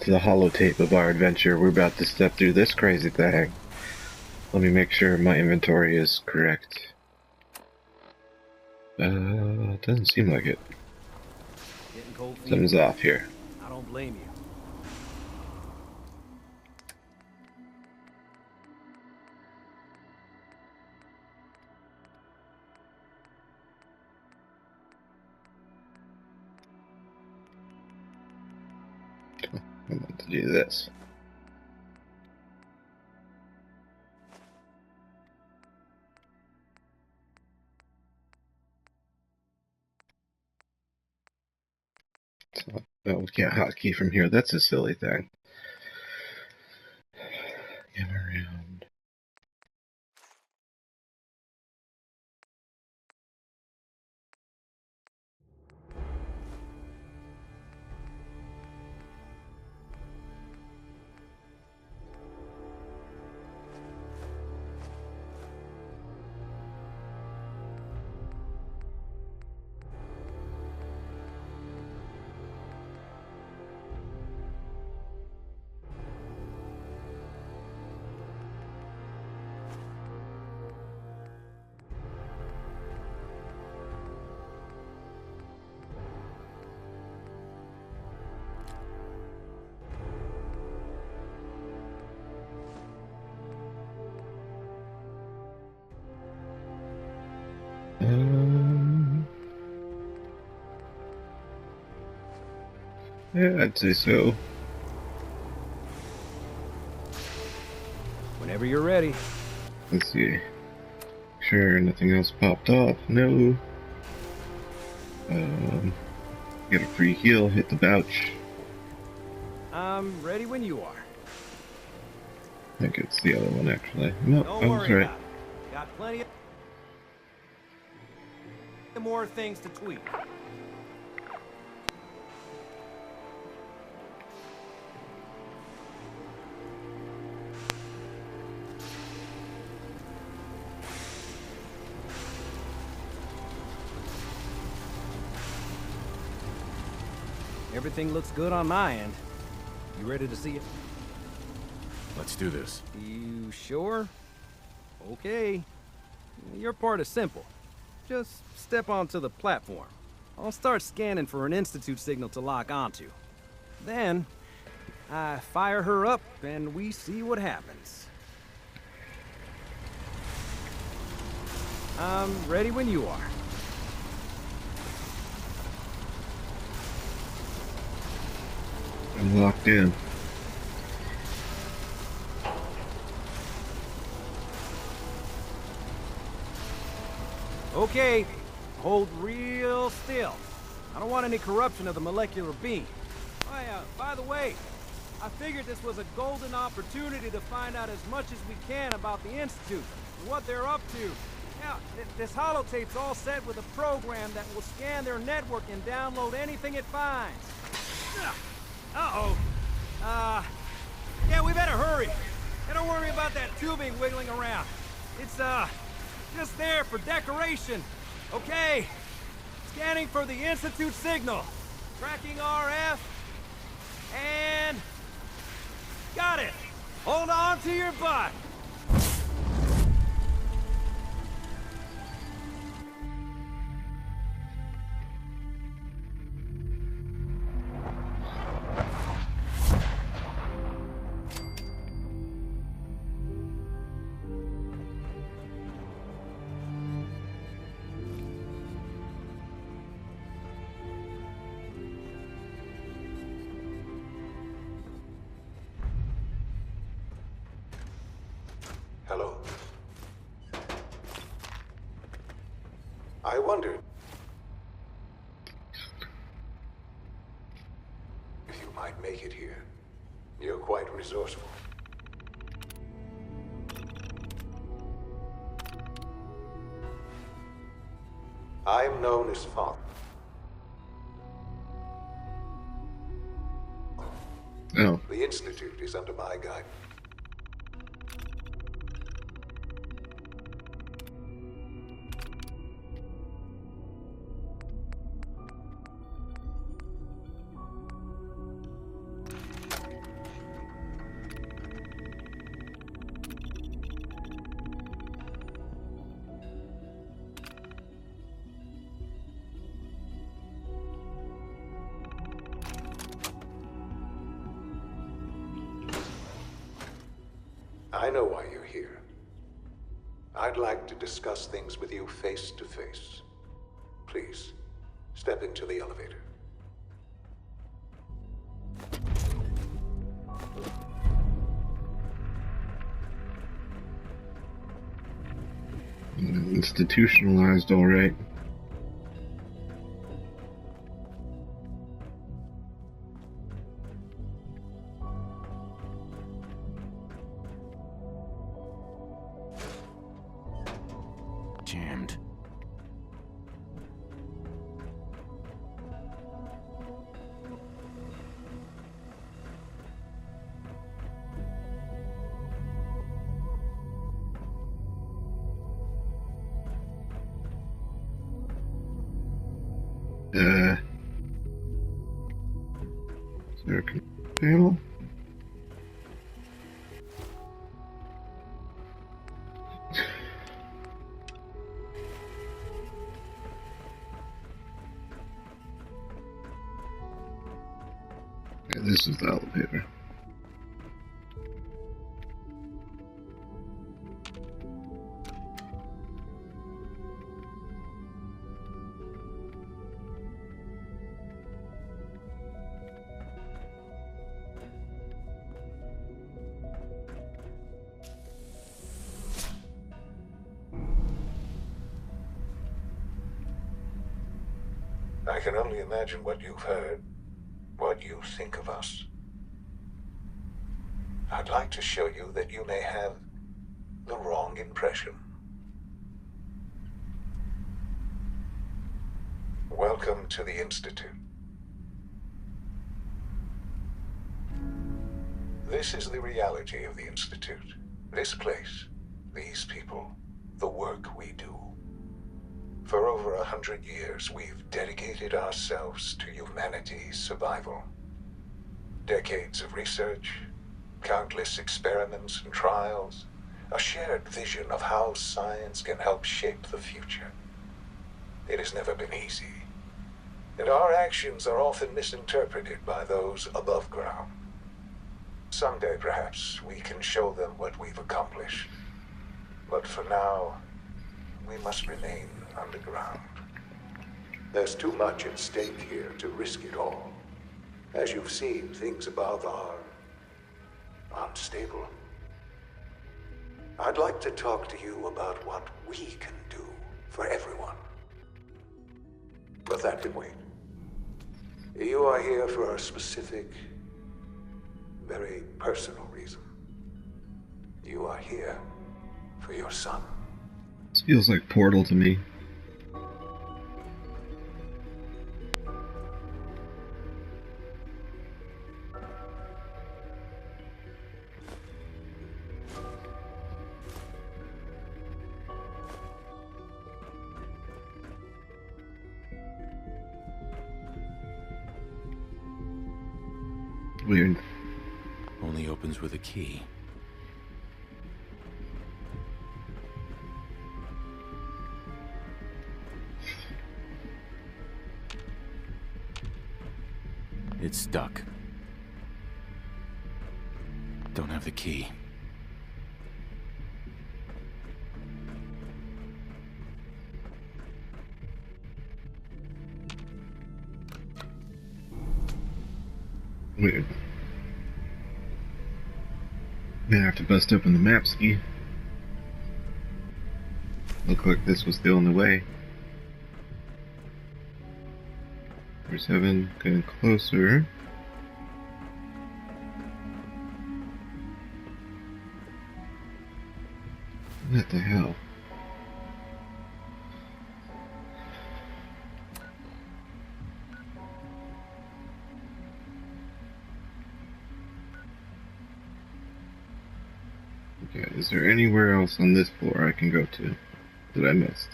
to the holotape of our adventure. We're about to step through this crazy thing. Let me make sure my inventory is correct. Doesn't seem like it. Getting cold feet. Something's off here. I don't blame you. I want to do this. So, oh, we can't hotkey from here. That's a silly thing. Get around. Yeah, I'd say so. Whenever you're ready. Let's see. Sure, nothing else popped off. No. Get a free heal. Hit the pouch. I'm ready when you are. I think it's the other one, actually. No, Don't I was worry right. about it. Got plenty of more things to tweak. Everything looks good on my end. You ready to see it? Let's do this. You sure? Okay. Your part is simple. Just step onto the platform. I'll start scanning for an Institute signal to lock onto. Then, I fire her up and we see what happens. I'm ready when you are. I'm locked in. Okay, hold real still. I don't want any corruption of the molecular beam. Oh yeah, by the way, I figured this was a golden opportunity to find out as much as we can about the Institute and what they're up to. Yeah, this holotape's all set with a program that will scan their network and download anything it finds. Uh-oh. Yeah, we better hurry. And don't worry about that tubing wiggling around. It's, just there for decoration. Okay. Scanning for the Institute signal. Tracking RF. And... got it. Hold on to your butt. Hello. I wondered if you might make it here. You're quite resourceful. I am known as Father. Oh. The Institute is under my guidance. I know why you're here. I'd like to discuss things with you face to face. Please, step into the elevator. Institutionalized, all right. Jammed. Is there a panel? Yeah, this is the elevator. I can only imagine what you've heard, what you think of us. I'd like to show you that you may have the wrong impression. Welcome to the Institute. This is the reality of the Institute. This place, these people, the work we do. For over 100 years, we've dedicated ourselves to humanity's survival. Decades of research, countless experiments and trials, a shared vision of how science can help shape the future. It has never been easy, and our actions are often misinterpreted by those above ground. Someday, perhaps, we can show them what we've accomplished. But for now, we must remain underground. There's too much at stake here to risk it all. As you've seen, things above are unstable. I'd like to talk to you about what we can do for everyone. But that can wait. You are here for a specific, very personal reason. You are here for your son. This feels like Portal to me. Weird. Only opens with a key. It's stuck. Don't have the key. Weird. Gonna have to bust open the map ski. Looked like this was the only way. There's heaven, getting closer. What the hell? Okay, is there anywhere else on this floor I can go to that I missed?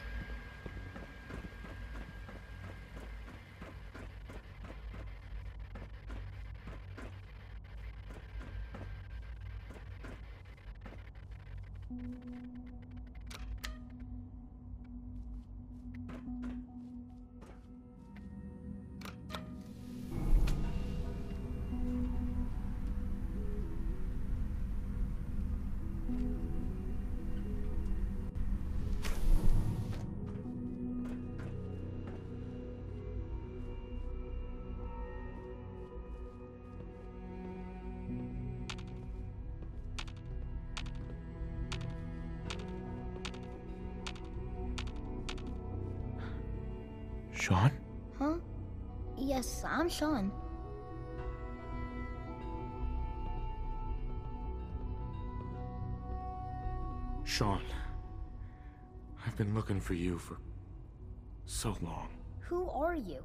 Sean? Huh? Yes, I'm Sean. Sean. I've been looking for you for so long. Who are you?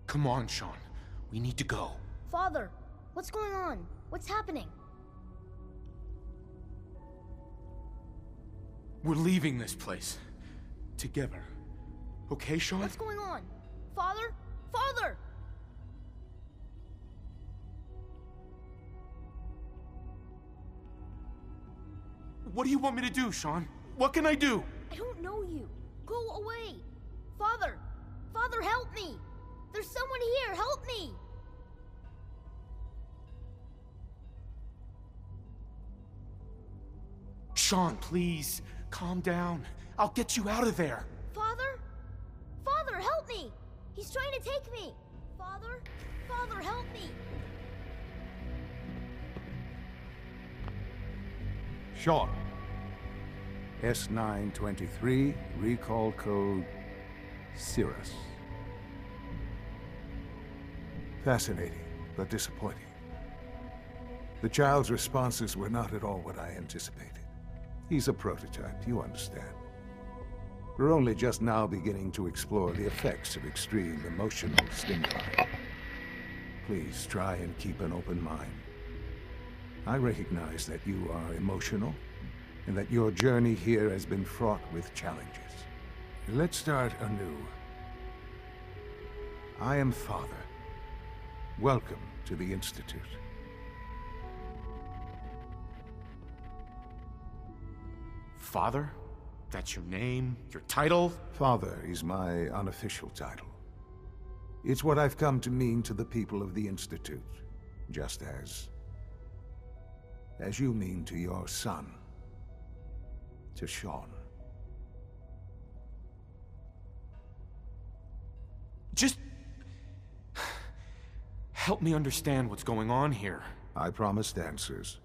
Come on, Sean. We need to go. Father, what's going on? What's happening? We're leaving this place. Together. Okay, Sean? What's going on? Father? Father! What do you want me to do, Sean? What can I do? I don't know you. Go away. Father! Father, help me! There's someone here! Help me! Sean, please. Calm down. I'll get you out of there. Father? Father, help me! He's trying to take me! Father? Father, help me! Sean. S923, recall code Cirrus. Fascinating, but disappointing. The child's responses were not at all what I anticipated. He's a prototype, you understand. We're only just now beginning to explore the effects of extreme emotional stimuli. Please try and keep an open mind. I recognize that you are emotional, and that your journey here has been fraught with challenges. Let's start anew. I am Father. Welcome to the Institute. Father? That's your name? Your title? Father is my unofficial title. It's what I've come to mean to the people of the Institute, just as you mean to your son, to Sean. Just help me understand what's going on here. I promised answers,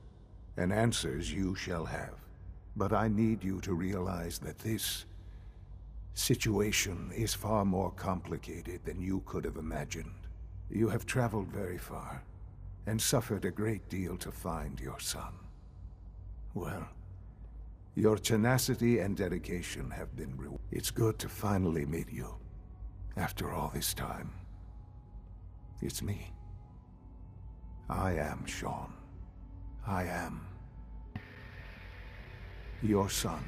and answers you shall have. But I need you to realize that this situation is far more complicated than you could have imagined. You have traveled very far, and suffered a great deal to find your son. Well, your tenacity and dedication have been rewarded. It's good to finally meet you, after all this time. It's me. I am Sean. I am your son.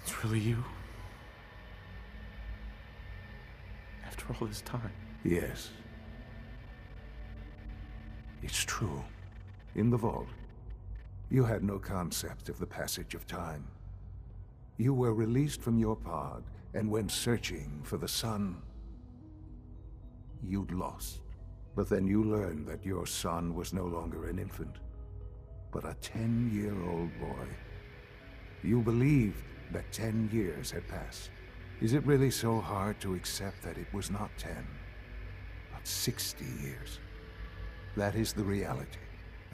It's really you? After all this time? Yes. It's true. In the vault, you had no concept of the passage of time. You were released from your pod and went searching for the sun you'd lost. But then you learned that your son was no longer an infant, but a 10-year-old boy. You believed that 10 years had passed. Is it really so hard to accept that it was not 10, but 60 years? That is the reality,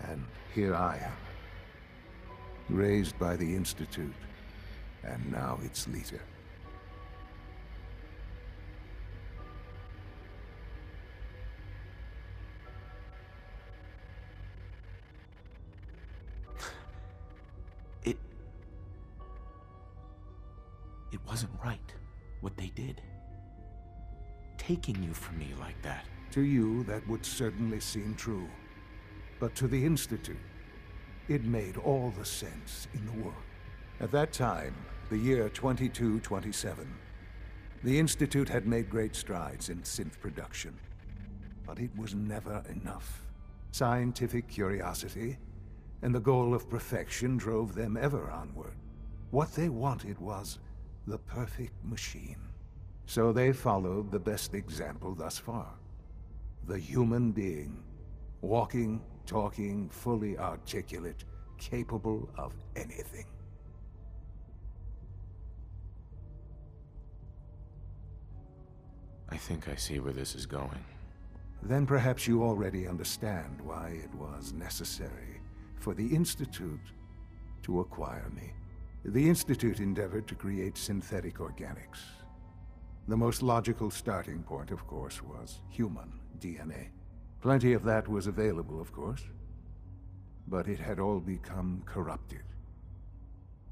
and here I am, raised by the Institute, and now its leader. It wasn't right, what they did. Taking you from me like that. To you, that would certainly seem true. But to the Institute, it made all the sense in the world. At that time, the year 2227, the Institute had made great strides in synth production. But it was never enough. Scientific curiosity and the goal of perfection drove them ever onward. What they wanted was the perfect machine. So they followed the best example thus far. The human being. Walking, talking, fully articulate, capable of anything. I think I see where this is going. Then perhaps you already understand why it was necessary for the Institute to acquire me. The Institute endeavored to create synthetic organics. The most logical starting point, of course, was human DNA. Plenty of that was available, of course, but it had all become corrupted.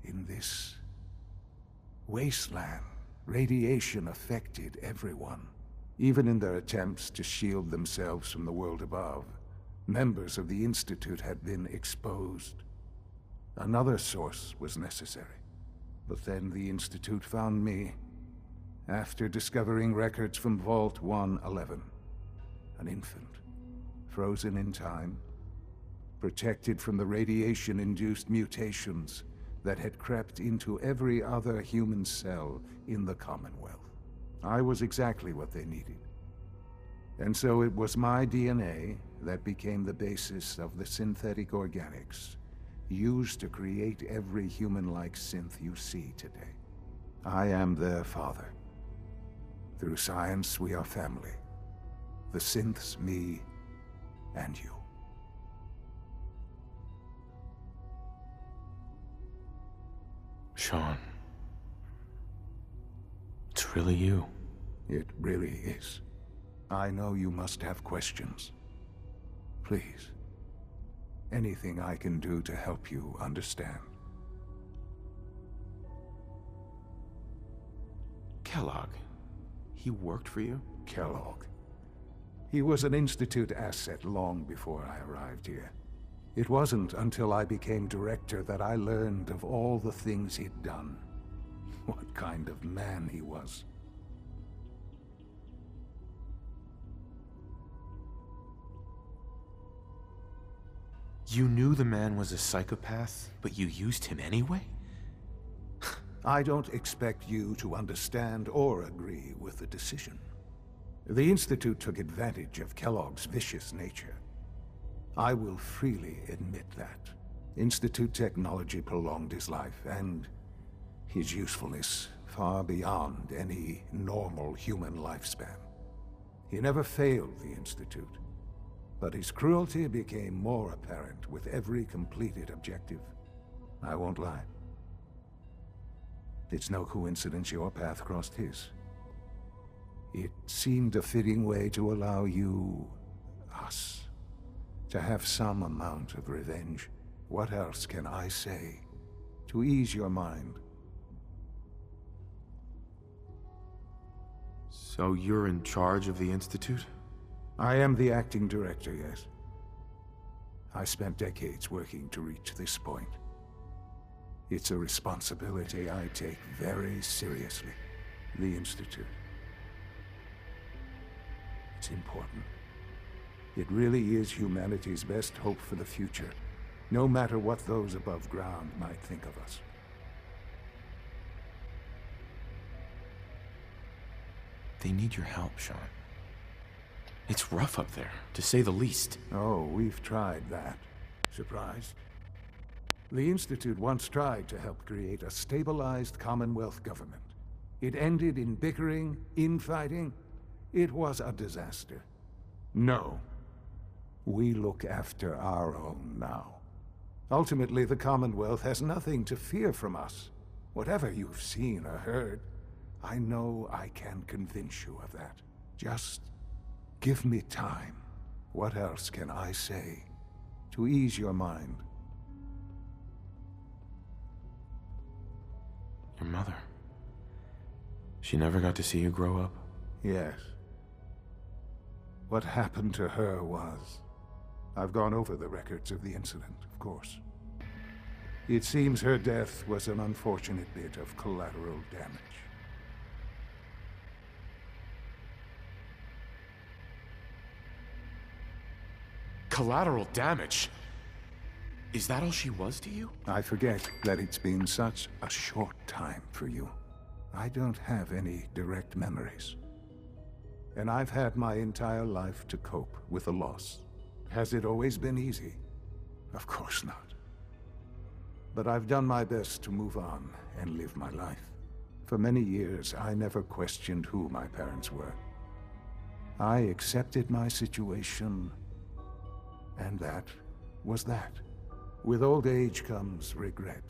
In this wasteland, radiation affected everyone. Even in their attempts to shield themselves from the world above, members of the Institute had been exposed. Another source was necessary. But then the Institute found me after discovering records from Vault 111. An infant, frozen in time, protected from the radiation-induced mutations that had crept into every other human cell in the Commonwealth. I was exactly what they needed. And so it was my DNA that became the basis of the synthetic organics used to create every human-like synth you see today. I am their father. Through science, we are family. The synths, me, and you. Sean. It's really you. It really is. I know you must have questions. Please. Anything I can do to help you understand. Kellogg. He worked for you? Kellogg. He was an Institute asset long before I arrived here. It wasn't until I became director that I learned of all the things he'd done. What kind of man he was. You knew the man was a psychopath, but you used him anyway? I don't expect you to understand or agree with the decision. The Institute took advantage of Kellogg's vicious nature. I will freely admit that. Institute technology prolonged his life, and his usefulness far beyond any normal human lifespan. He never failed the Institute, but his cruelty became more apparent with every completed objective. I won't lie. It's no coincidence your path crossed his. It seemed a fitting way to allow you, us, to have some amount of revenge. What else can I say to ease your mind? So you're in charge of the Institute? I am the acting director, yes. I spent decades working to reach this point. It's a responsibility I take very seriously. The Institute. It's important. It really is humanity's best hope for the future, no matter what those above ground might think of us. They need your help, Sean. It's rough up there, to say the least. Oh, we've tried that. Surprised? The Institute once tried to help create a stabilized Commonwealth government. It ended in bickering, infighting. It was a disaster. No. We look after our own now. Ultimately, the Commonwealth has nothing to fear from us. Whatever you've seen or heard, I know I can convince you of that. Just give me time. What else can I say to ease your mind? Your mother. She never got to see you grow up? Yes. What happened to her was... I've gone over the records of the incident, of course. It seems her death was an unfortunate bit of collateral damage. Collateral damage? Is that all she was to you? I forget that it's been such a short time for you. I don't have any direct memories. And I've had my entire life to cope with the loss. Has it always been easy? Of course not. But I've done my best to move on and live my life. For many years, I never questioned who my parents were. I accepted my situation, and that was that. With old age comes regret.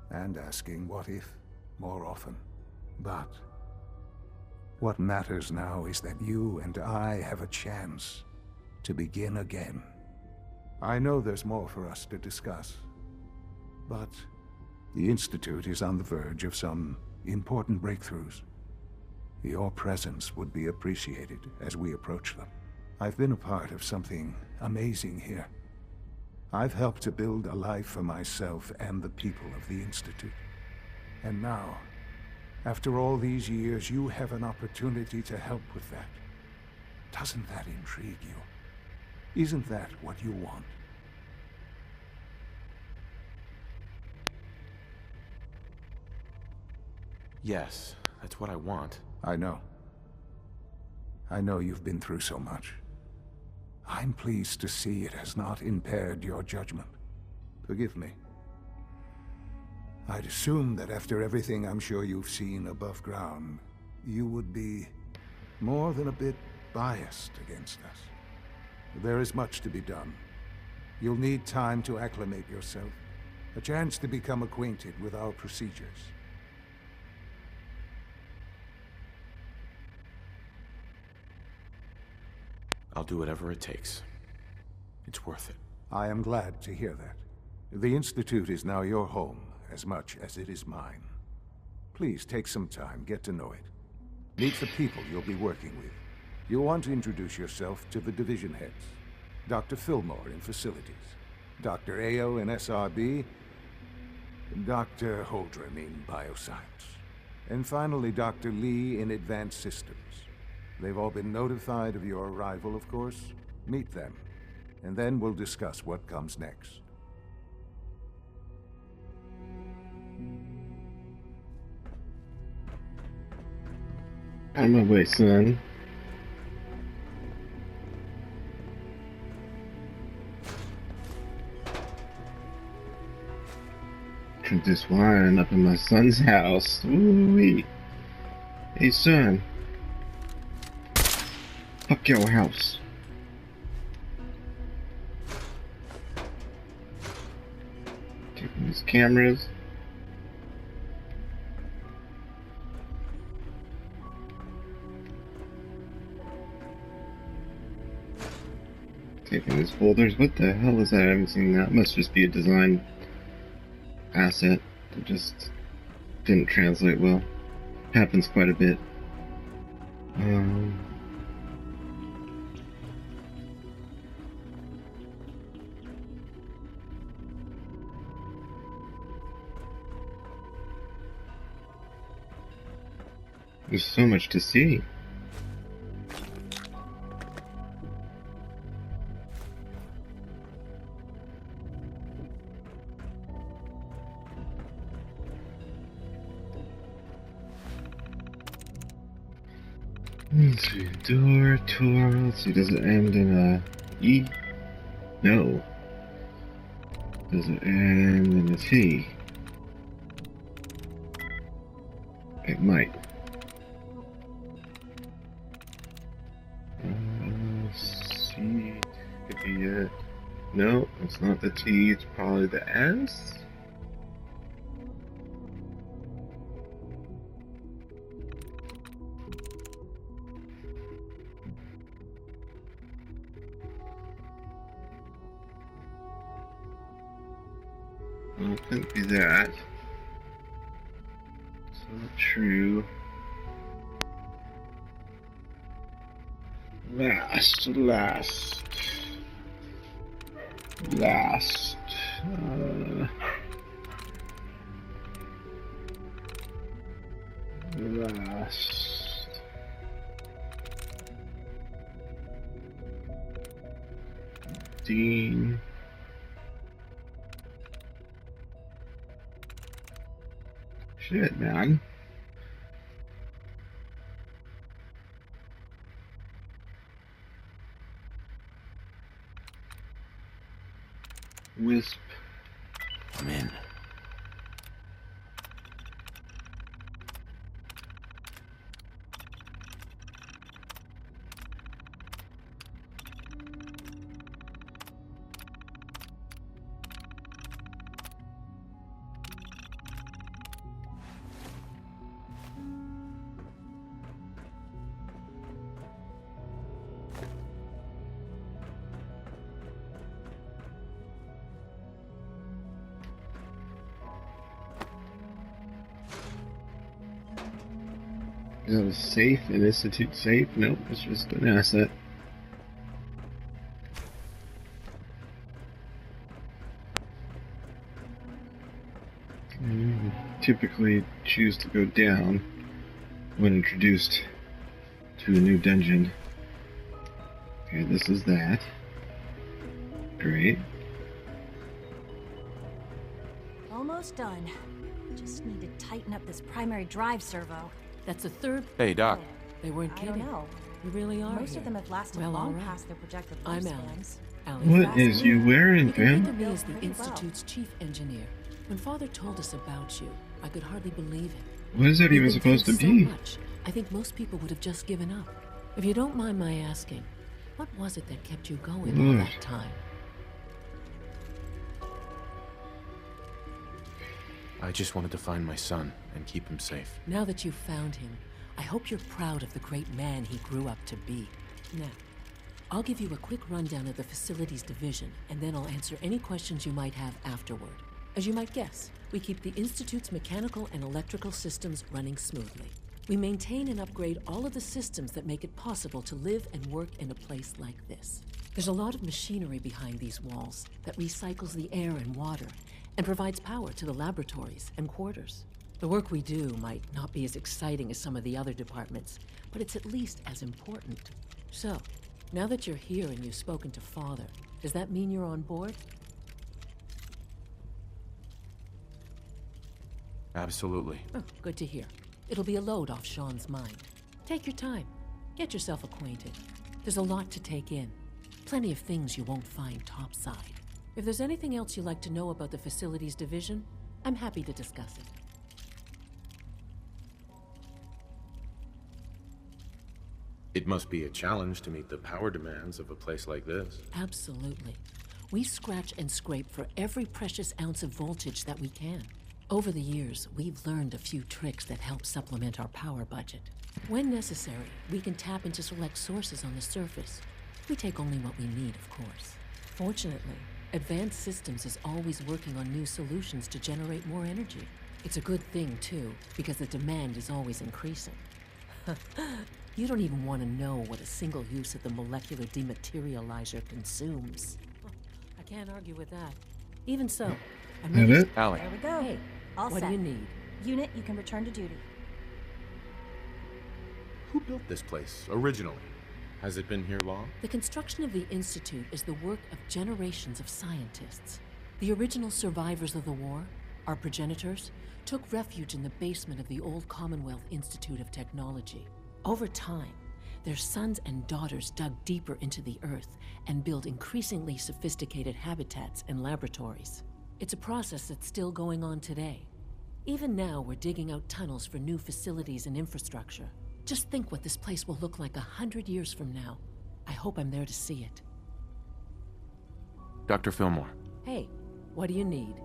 And asking what if more often. But what matters now is that you and I have a chance to begin again. I know there's more for us to discuss, but the Institute is on the verge of some important breakthroughs. Your presence would be appreciated as we approach them. I've been a part of something amazing here. I've helped to build a life for myself and the people of the Institute. And now, after all these years, you have an opportunity to help with that. Doesn't that intrigue you? Isn't that what you want? Yes, that's what I want. I know. I know you've been through so much. I'm pleased to see it has not impaired your judgment. Forgive me. I'd assume that after everything I'm sure you've seen above ground, you would be more than a bit biased against us. There is much to be done. You'll need time to acclimate yourself, a chance to become acquainted with our procedures. I'll do whatever it takes. It's worth it. I am glad to hear that. The Institute is now your home, as much as it is mine. Please take some time, get to know it. Meet the people you'll be working with. You'll want to introduce yourself to the division heads. Dr. Fillmore in Facilities, Dr. Ayo in SRB, Dr. Holdren in Bioscience, and finally Dr. Lee in Advanced Systems. They've all been notified of your arrival, of course. Meet them, and then we'll discuss what comes next. On my way, son. Drink this wine up in my son's house. Ooh-wee. Hey, son. Fuck your house. Taking these cameras. Taking these folders. What the hell is that? I haven't seen that. Must just be a design asset that just didn't translate well. Happens quite a bit. There's so much to see. Let's see, door, tour, let's see, does it end in a E? No. Does it end in a T? It might. C could be it. No, it's not the T, it's probably the S? Well, it couldn't be that. It's not true. Last. Last. Dean. Shit, man. Wisp. I'm in. Is that a safe? An institute safe? Nope, it's just an asset. Typically choose to go down when introduced to a new dungeon. Okay, this is that. Great. Almost done. Just need to tighten up this primary drive servo. That's a third. Hey, Doc. They weren't I kidding. don't know. You really are. Most here. of them have lasted Well, long all right. past their projected I'm lifespans. Alex. Alex. What is you wearing, You can think fam? of me as the Pretty well. Institute's chief engineer. When Father told us about you, I could hardly believe it. What is that You've even been supposed to through so be? much, I think most people would have just given up. If you don't mind my asking, what was it that kept you going all Ugh. that time? I just wanted to find my son and keep him safe. Now that you've found him, I hope you're proud of the great man he grew up to be. Now, I'll give you a quick rundown of the facilities division, and then I'll answer any questions you might have afterward. As you might guess, we keep the Institute's mechanical and electrical systems running smoothly. We maintain and upgrade all of the systems that make it possible to live and work in a place like this. There's a lot of machinery behind these walls that recycles the air and water and provides power to the laboratories and quarters. The work we do might not be as exciting as some of the other departments, but it's at least as important. So, now that you're here and you've spoken to Father, does that mean you're on board? Absolutely. Oh, good to hear. It'll be a load off Sean's mind. Take your time. Get yourself acquainted. There's a lot to take in. Plenty of things you won't find topside. If there's anything else you'd like to know about the facilities division, I'm happy to discuss it. It must be a challenge to meet the power demands of a place like this. Absolutely. We scratch and scrape for every precious ounce of voltage that we can. Over the years, we've learned a few tricks that help supplement our power budget. When necessary, we can tap into select sources on the surface. We take only what we need, of course. Fortunately, Advanced Systems is always working on new solutions to generate more energy. It's a good thing, too, because the demand is always increasing. You don't even want to know what a single use of the molecular dematerializer consumes. I can't argue with that. Even so, I'm That ready. it? Alec. There we go. Hey, All what set. do you need? Unit, you can return to duty. Who built this place originally? Has it been here long? The construction of the Institute is the work of generations of scientists. The original survivors of the war, our progenitors, took refuge in the basement of the old Commonwealth Institute of Technology. Over time, their sons and daughters dug deeper into the earth and built increasingly sophisticated habitats and laboratories. It's a process that's still going on today. Even now, we're digging out tunnels for new facilities and infrastructure. Just think what this place will look like 100 years from now. I hope I'm there to see it. Dr. Fillmore, Hey, what do you need?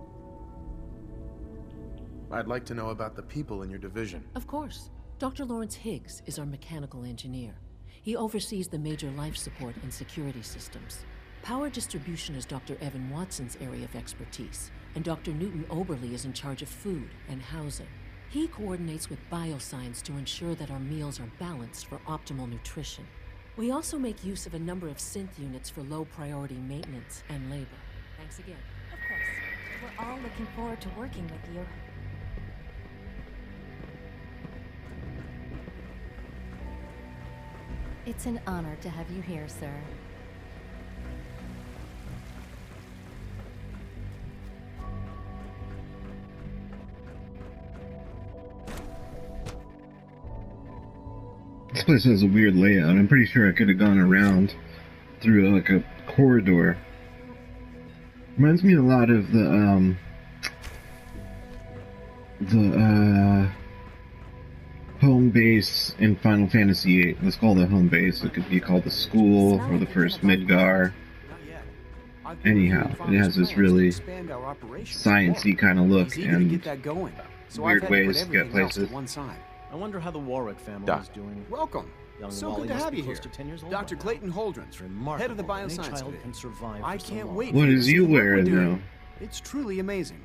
I'd like to know about the people in your division. Of course. Dr. Lawrence Higgs is our mechanical engineer. He oversees the major life support and security systems. Power distribution is Dr. Evan Watson's area of expertise, and Dr. Newton Oberly is in charge of food and housing. He coordinates with bioscience to ensure that our meals are balanced for optimal nutrition. We also make use of a number of synth units for low-priority maintenance and labor. Thanks again. Of course. We're all looking forward to working with you. It's an honor to have you here, sir. This place has a weird layout. I'm pretty sure I could have gone around through like a corridor. Reminds me a lot of the home base in Final Fantasy VIII. Let's call it home base. It could be called the school or the first Midgar. Anyhow, it has this really science-y kind of look and weird ways to get places. I wonder how the Warwick family Doc. is doing. Welcome. Young So Wally good to must have be you close here. to 10 years old Dr. by now. Clayton Holdren's, It's remarkable head of the that any bioscience child division. can survive I for so can't long. wait. What for you is to you see what we're wearing doing. now? It's truly amazing.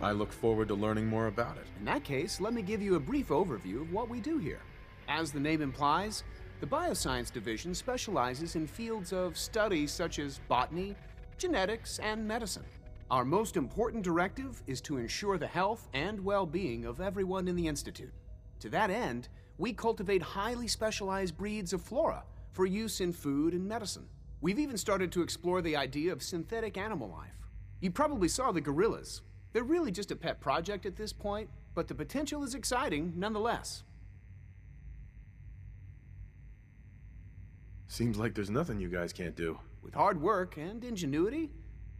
I look forward to learning more about it. In that case, let me give you a brief overview of what we do here. As the name implies, the Bioscience Division specializes in fields of study such as botany, genetics, and medicine. Our most important directive is to ensure the health and well-being of everyone in the Institute. To that end, we cultivate highly specialized breeds of flora for use in food and medicine. We've even started to explore the idea of synthetic animal life. You probably saw the gorillas. They're really just a pet project at this point, but the potential is exciting nonetheless. Seems like there's nothing you guys can't do. With hard work and ingenuity,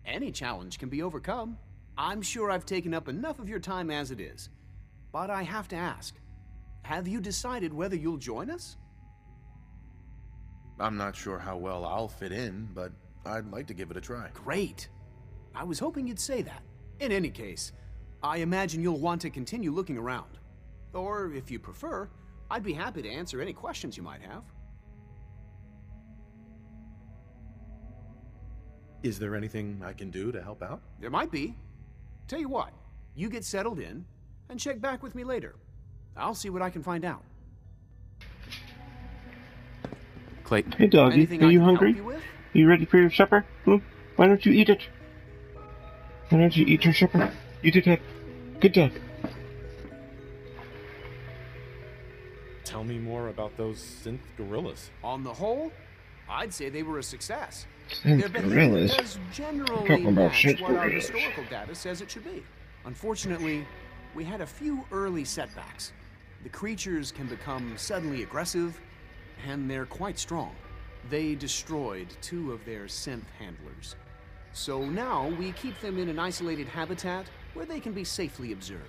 any challenge can be overcome. I'm sure I've taken up enough of your time as it is. But I have to ask, have you decided whether you'll join us? I'm not sure how well I'll fit in, but I'd like to give it a try. Great. I was hoping you'd say that. In any case, I imagine you'll want to continue looking around. Or, if you prefer, I'd be happy to answer any questions you might have. Is there anything I can do to help out? There might be. Tell you what, you get settled in, and check back with me later. I'll see what I can find out. Clayton. Hey, doggy. Anything Are I you can help hungry? you with? Are you ready for your supper? Why don't you eat it? Why don't you eat your supper? You did it. Good job. Tell me more about those synth gorillas. On the whole, I'd say they were a success. Synth Their behavior gorillas? does generally Talking about match synth what our gorillas. historical data says it should be. Unfortunately, we had a few early setbacks. The creatures can become suddenly aggressive, and they're quite strong. They destroyed 2 of their synth handlers. So now we keep them in an isolated habitat where they can be safely observed.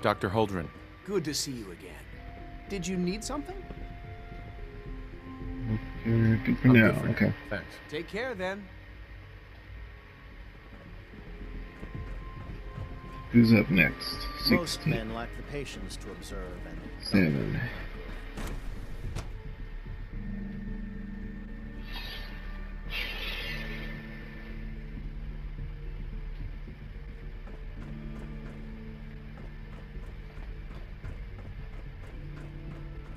Dr. Holdren. Good to see you again. Did you need something? Good for I'm now. good for now. Okay. Thanks. Take care then. Who's up next? Most 16. men lack the patience to observe and 7.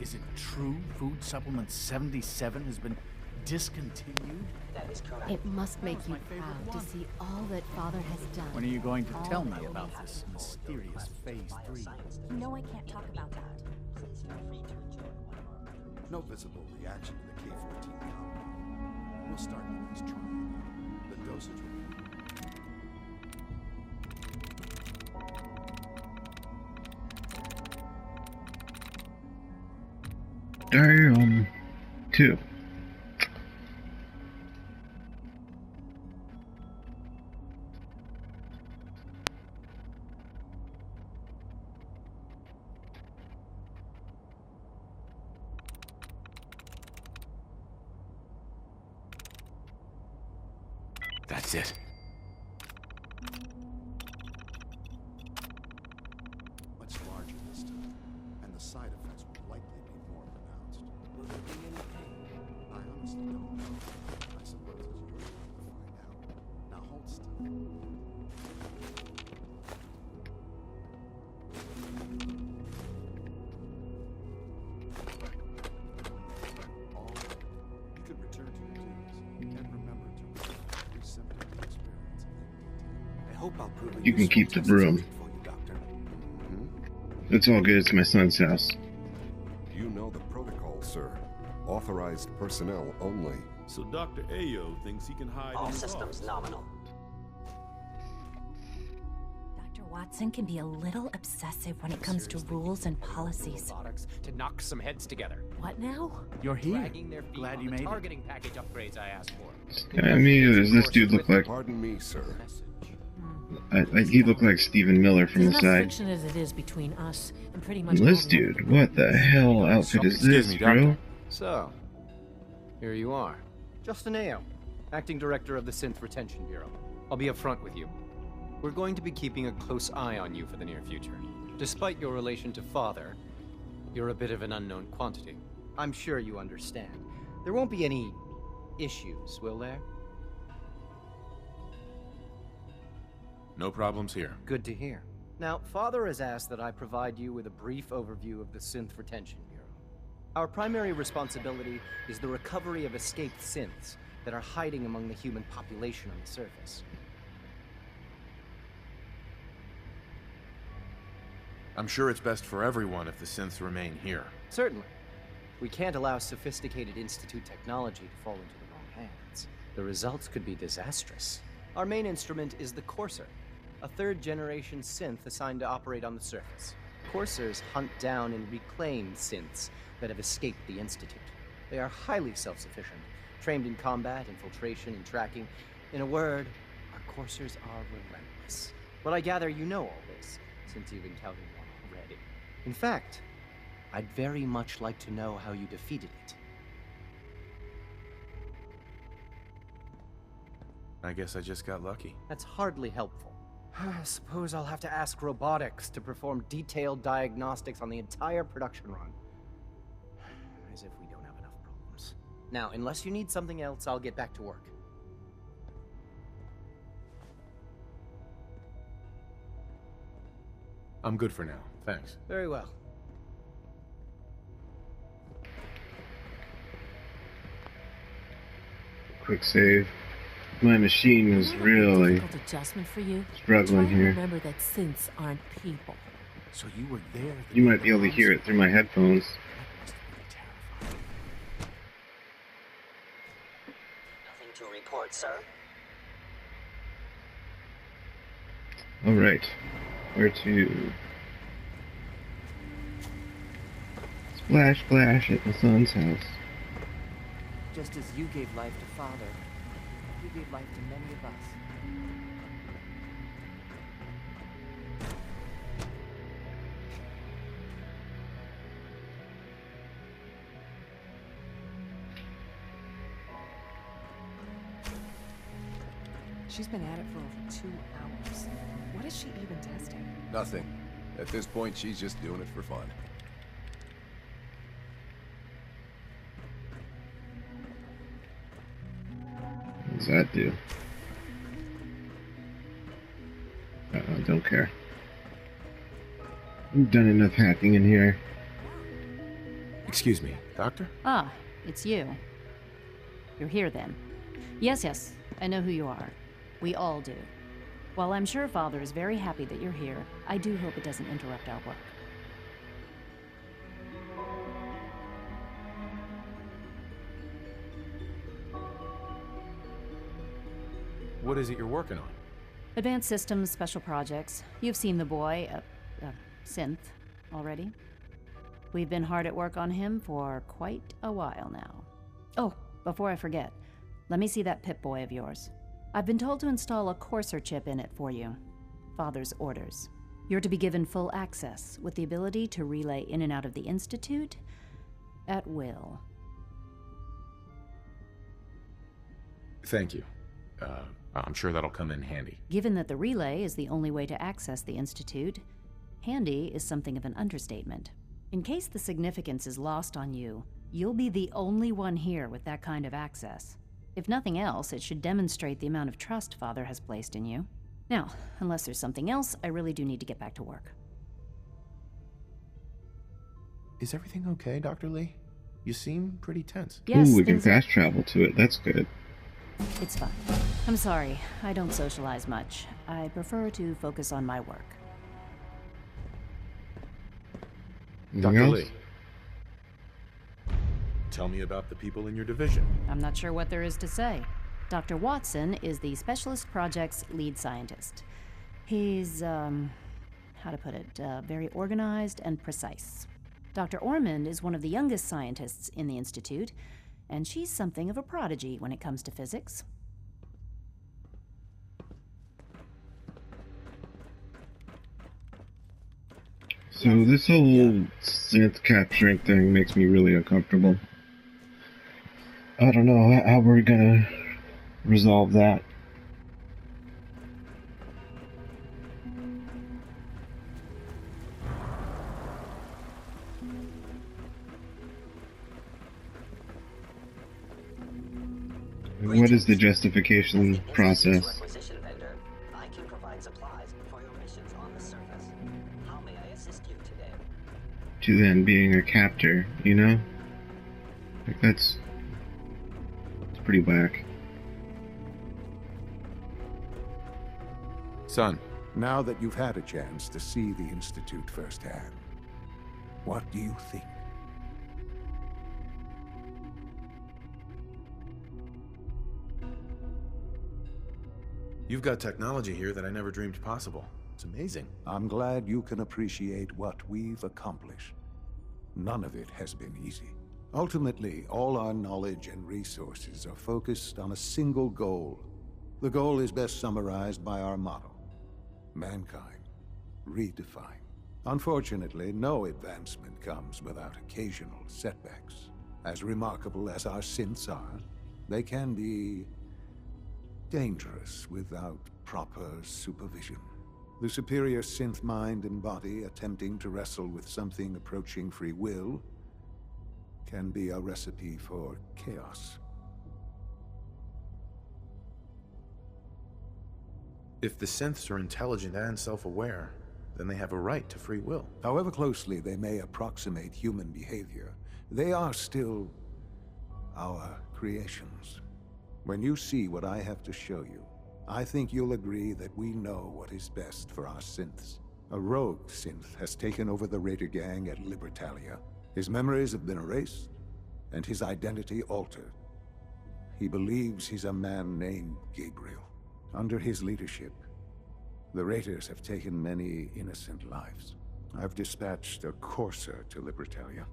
Is it true Food Supplement 77 has been discontinued? That is correct. It must make you proud to see all that Father has done. When are you going to tell me about this mysterious Phase 3? You know I can't talk about that. No visible reaction to the K-14 compound. We'll start the next trial. The dosage will be... Damn. 2. That's it. much larger this time, and the side effects will likely be more pronounced. Will there be any pain? I honestly don't know. I suppose it's your job to find out. Now hold still. All right. You can return to your duties, and remember to recall every symptom and experience. I hope I'll prove a You can keep the broom. It's all good. It's my son's house. You know the protocol, sir. Authorized personnel only. So Dr. Ayo thinks he can hide all in his systems office. nominal. Dr. Watson can be a little obsessive when it comes to rules and policies. To knock some heads together. What now? You're here. Dragging their feet Glad on you the made it. targeting package upgrades I asked for. I mean, who does this dude look like? Pardon me, sir. He looked like Stephen Miller from the Enough side. friction as it is between us and pretty much This all dude, what the hell outfit is Excuse this, me, bro? Doctor. So, here you are. Justin Ayo, Acting Director of the Synth Retention Bureau. I'll be upfront with you. We're going to be keeping a close eye on you for the near future. Despite your relation to Father, you're a bit of an unknown quantity. I'm sure you understand. There won't be any issues, will there? No problems here. Good to hear. Now, Father has asked that I provide you with a brief overview of the Synth Retention Bureau. Our primary responsibility is the recovery of escaped synths that are hiding among the human population on the surface. I'm sure it's best for everyone if the synths remain here. Certainly. We can't allow sophisticated Institute technology to fall into the wrong hands. The results could be disastrous. Our main instrument is the Courser, a third-generation synth assigned to operate on the surface. Coursers hunt down and reclaim synths that have escaped the Institute. They are highly self-sufficient, trained in combat, infiltration, and tracking. In a word, our Coursers are relentless. Well, I gather you know all this, since you've encountered one already. In fact, I'd very much like to know how you defeated it. I guess I just got lucky. That's hardly helpful. I suppose I'll have to ask robotics to perform detailed diagnostics on the entire production run. As if we don't have enough problems. Now, unless you need something else, I'll get back to work. I'm good for now. Thanks. Very well. Quick save. My machine is really Difficult adjustment for you. struggling Try to here. remember that synths aren't people. So you were there. You might be able to hear it through my headphones. Nothing to report, sir. Alright. Where to? Splash, splash at the son's house. Just as you gave life to Father, he gave life to many of us. She's been at it for over 2 hours. What is she even testing? Nothing. At this point, she's just doing it for fun. What does that do? Don't care. I've done enough hacking in here. Excuse me, Doctor? Ah, it's you. You're here then. Yes, I know who you are. We all do. While I'm sure Father is very happy that you're here, I do hope it doesn't interrupt our work. What is it you're working on? Advanced Systems Special Projects. You've seen the boy, Synth, already. We've been hard at work on him for quite a while now. Oh, before I forget, let me see that Pip-Boy of yours. I've been told to install a Courser chip in it for you. Father's orders. You're to be given full access, with the ability to relay in and out of the Institute at will. Thank you. I'm sure that'll come in handy. Given that the relay is the only way to access the Institute, handy is something of an understatement. In case the significance is lost on you, you'll be the only one here with that kind of access. If nothing else, it should demonstrate the amount of trust Father has placed in you. Now, unless there's something else, I really do need to get back to work. Is everything okay, Dr. Lee? You seem pretty tense. Yes, Ooh, we can fast travel to it. That's good. It's fine. I'm sorry, I don't socialize much. I prefer to focus on my work. Anything Dr. else? Lee, tell me about the people in your division. I'm not sure what there is to say. Dr. Watson is the Specialist Project's lead scientist. He's, how to put it, very organized and precise. Dr. Ormond is one of the youngest scientists in the Institute, and she's something of a prodigy when it comes to physics. So this whole synth capturing thing makes me really uncomfortable. I don't know how we're gonna resolve that. What is the justification process? Requisition vendor. I can provide supplies. to then being a captor, you know? Like it's pretty whack. Son. Now that you've had a chance to see the Institute firsthand, what do you think? You've got technology here that I never dreamed possible. It's amazing. I'm glad you can appreciate what we've accomplished. None of it has been easy. Ultimately, all our knowledge and resources are focused on a single goal. The goal is best summarized by our motto: mankind, redefined. Unfortunately, no advancement comes without occasional setbacks. As remarkable as our synths are, they can be dangerous without proper supervision. The superior synth mind and body attempting to wrestle with something approaching free will can be a recipe for chaos. If the synths are intelligent and self-aware, then they have a right to free will. However closely they may approximate human behavior, they are still our creations. When you see what I have to show you, I think you'll agree that we know what is best for our synths. A rogue synth has taken over the Raider gang at Libertalia. His memories have been erased, and his identity altered. He believes he's a man named Gabriel. Under his leadership, the Raiders have taken many innocent lives. I've dispatched a courser to Libertalia.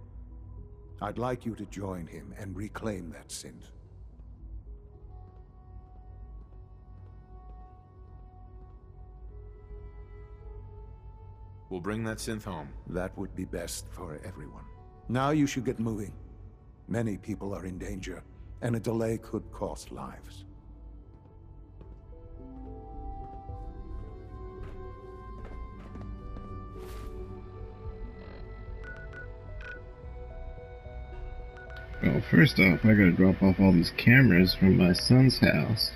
I'd like you to join him and reclaim that synth. We'll bring that synth home. That would be best for everyone. Now you should get moving. Many people are in danger, and a delay could cost lives. Well, first off, I gotta drop off all these cameras from my son's house.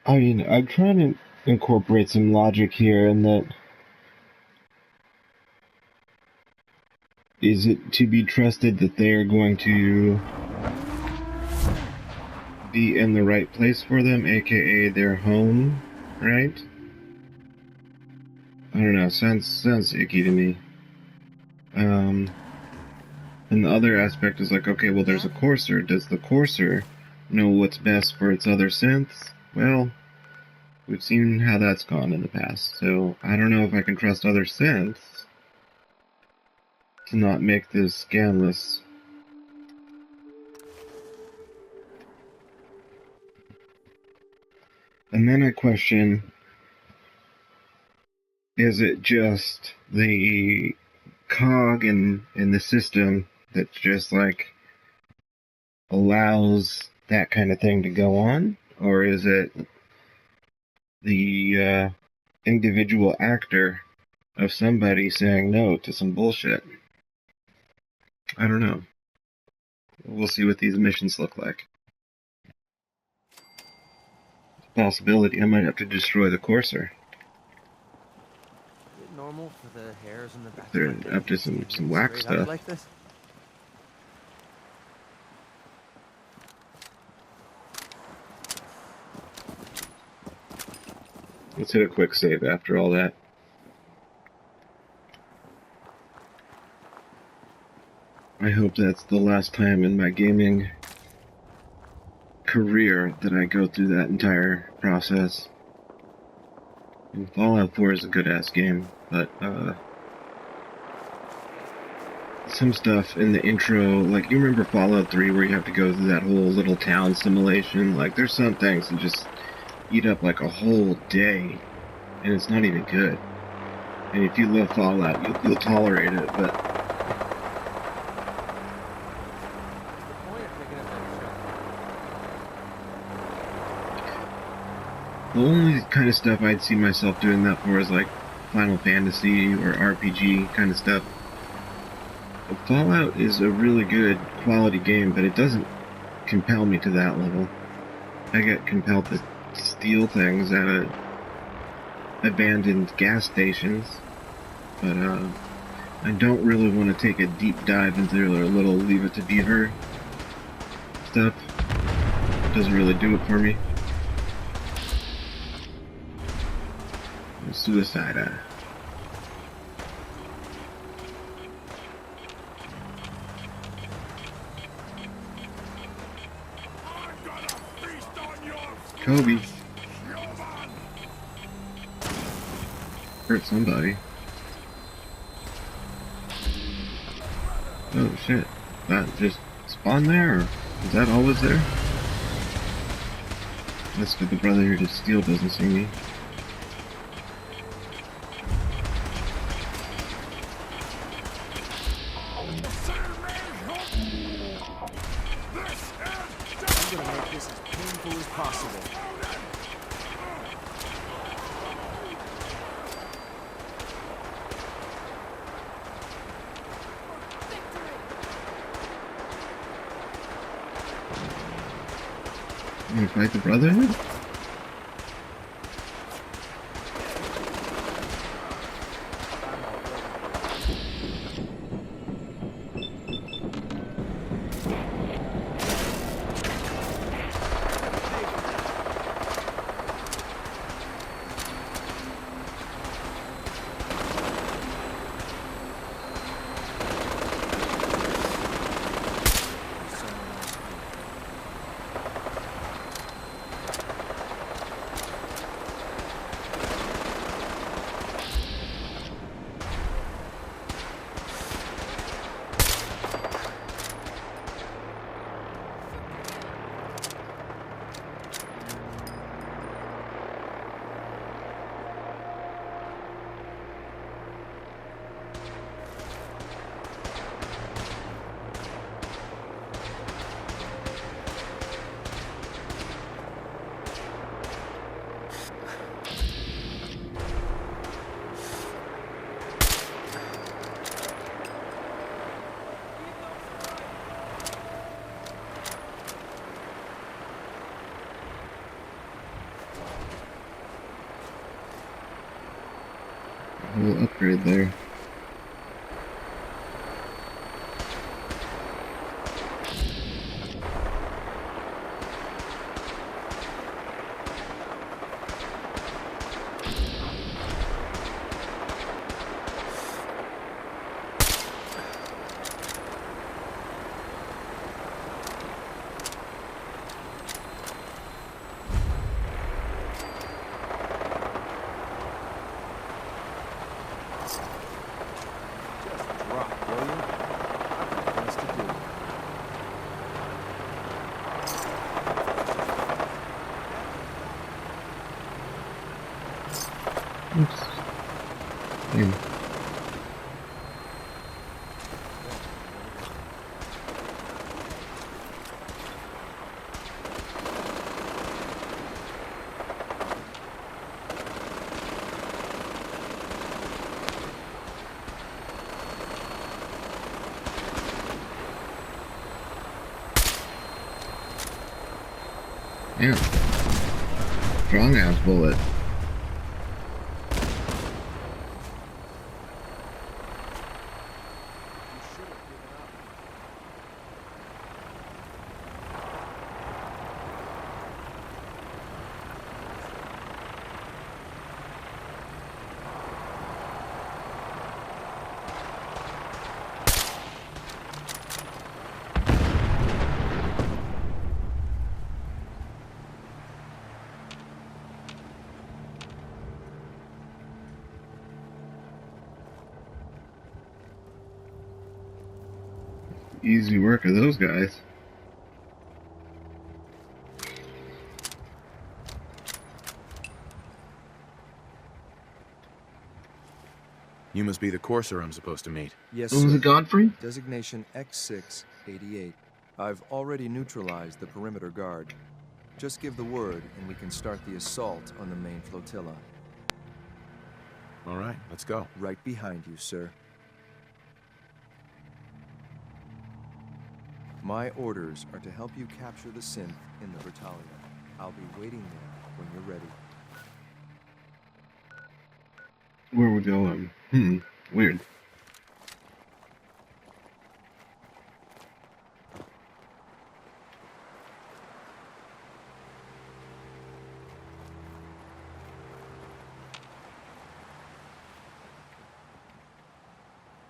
I mean, I'm trying to incorporate some logic here in that, is it to be trusted that they are going to be in the right place for them, aka their home, right? I don't know, sounds icky to me. And the other aspect is like, okay, well, there's a courser. Does the courser know what's best for its other synths? Well, we've seen how that's gone in the past, so I don't know if I can trust other synths to not make this scandalous. And then I question, is it just the cog in the system that just, like, allows that kind of thing to go on? Or is it the individual actor of somebody saying no to some bullshit? I don't know. We'll see what these missions look like. Possibility I might have to destroy the courser. Is it normal for the hairs in the back? They're up to some whack stuff. Like this? Let's hit a quick save after all that. I hope that's the last time in my gaming career that I go through that entire process. And Fallout 4 is a good-ass game, but, some stuff in the intro, like, you remember Fallout 3 where you have to go through that whole little town simulation? Like, there's some things that just eat up, like, a whole day, and it's not even good. And if you love Fallout, you'll tolerate it, but the only kind of stuff I'd see myself doing that for is like Final Fantasy or RPG kind of stuff. Fallout is a really good quality game, but it doesn't compel me to that level. I get compelled to steal things at abandoned gas stations, but I don't really want to take a deep dive into their little Leave It to Beaver stuff. It doesn't really do it for me. Suicide. Kobe. Hurt somebody. Oh shit. That just spawned there? Or is that always there? That's good the brother here to steal doesn't see me. I'm gonna make this as painful as possible. You wanna fight the Brotherhood? We'll upgrade there. Oops. Damn. Damn. Strong ass bullet. Easy work of those guys. You must be the courser I'm supposed to meet. Yes, Was sir. it Godfrey? Designation X688. I've already neutralized the perimeter guard. Just give the word and we can start the assault on the main flotilla. All right, let's go. Right behind you, sir. My orders are to help you capture the synth in the Bertalia. I'll be waiting there when you're ready. Where we going? Weird.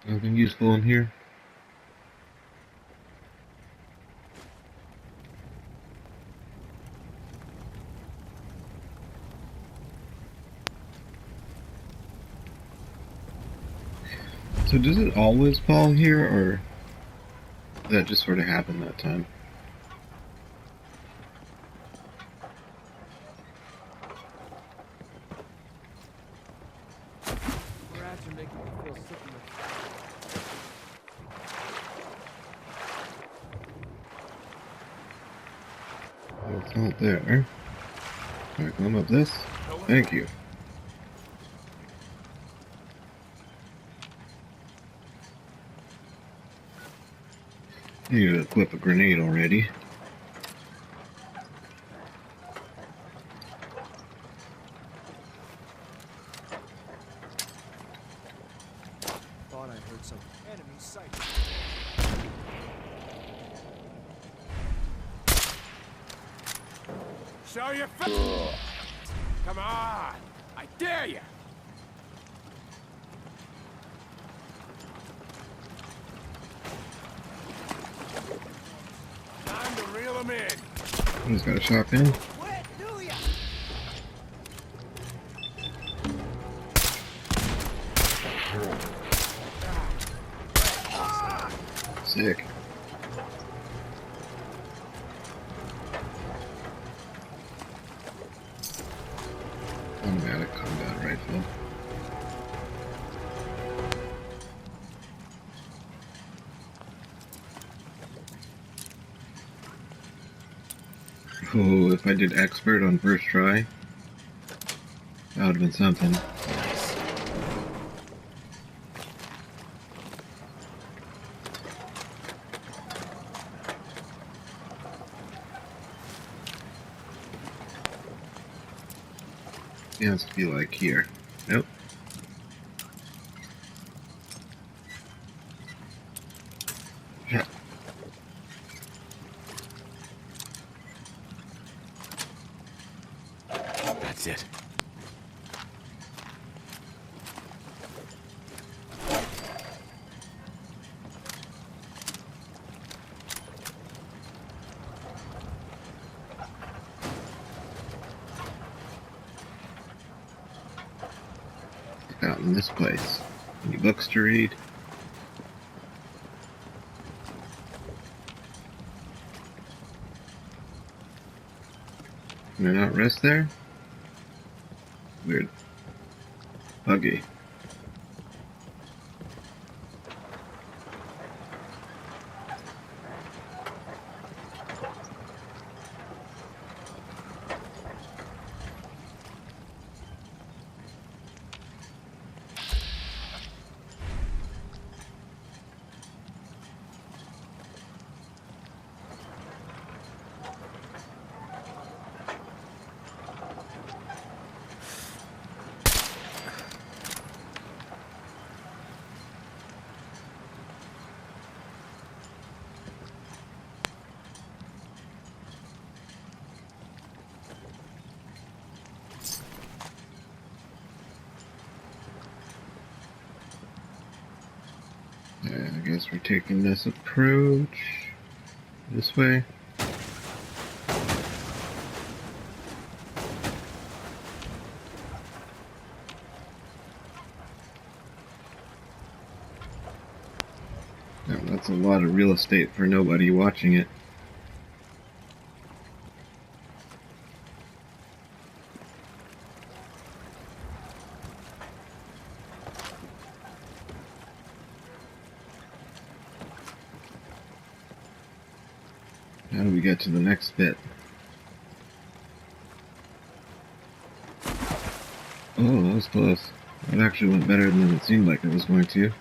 Anything useful in here? So does it always fall here, or did that just sort of happen that time? Rats are making me feel sick in Well, it's not there. Can I climb up this? Thank you. I need to equip a grenade already. Thought I heard some enemy sighted. Show your face! Come on! I dare you! Time to reel them in. He's got a shotgun. Sick. Automatic combat rifle. Oh, if I did expert on first try, that would have been something. It has to be like here. Nope. Yeah. That's it. Out in this place. Any books to read? Can I not rest there? Weird. Buggy. I guess we're taking this approach this way. Now, that's a lot of real estate for nobody watching it. How do we get to the next bit? Oh, that was close. That actually went better than it seemed like it was going to.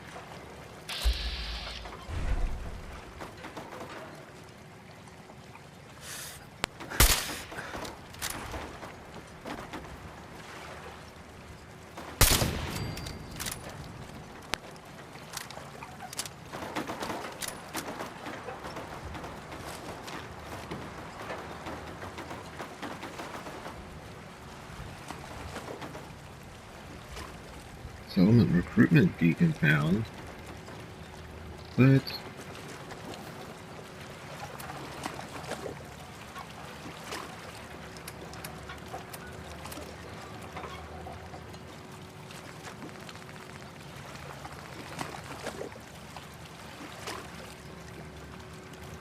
Settlement recruitment beacon found. But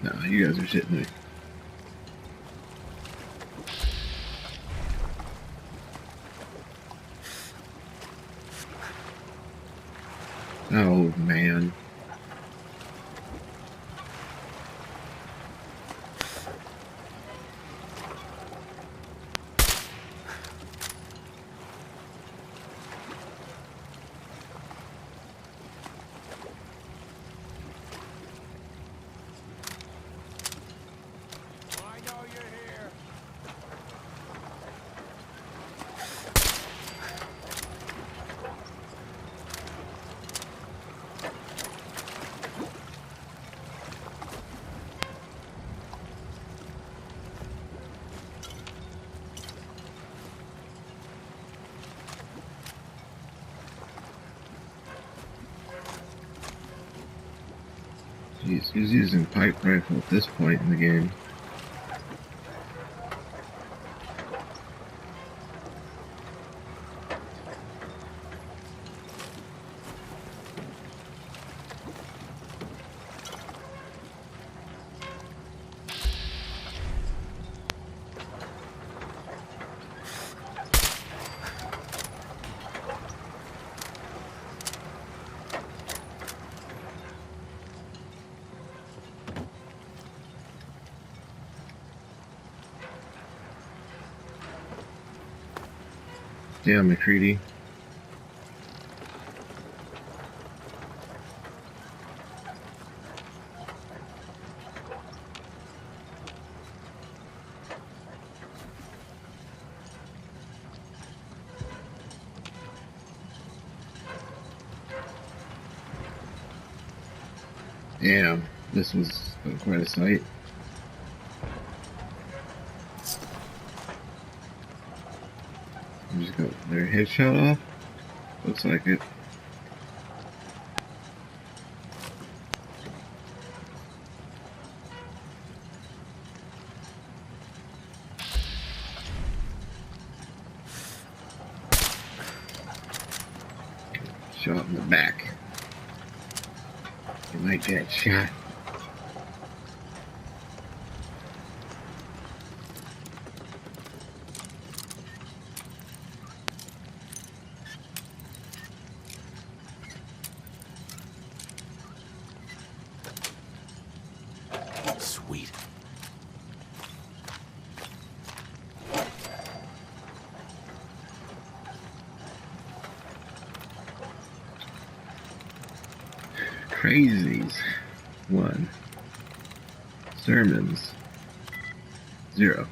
no, you guys are shitting me. Oh man. Jeez, who's using pipe rifle at this point in the game? Damn, MacCready. Damn, this was quite a sight. Just got their headshot off. Looks like it. Shot in the back. You might get shot. Sweet. Crazies. 1. Sermons. 0.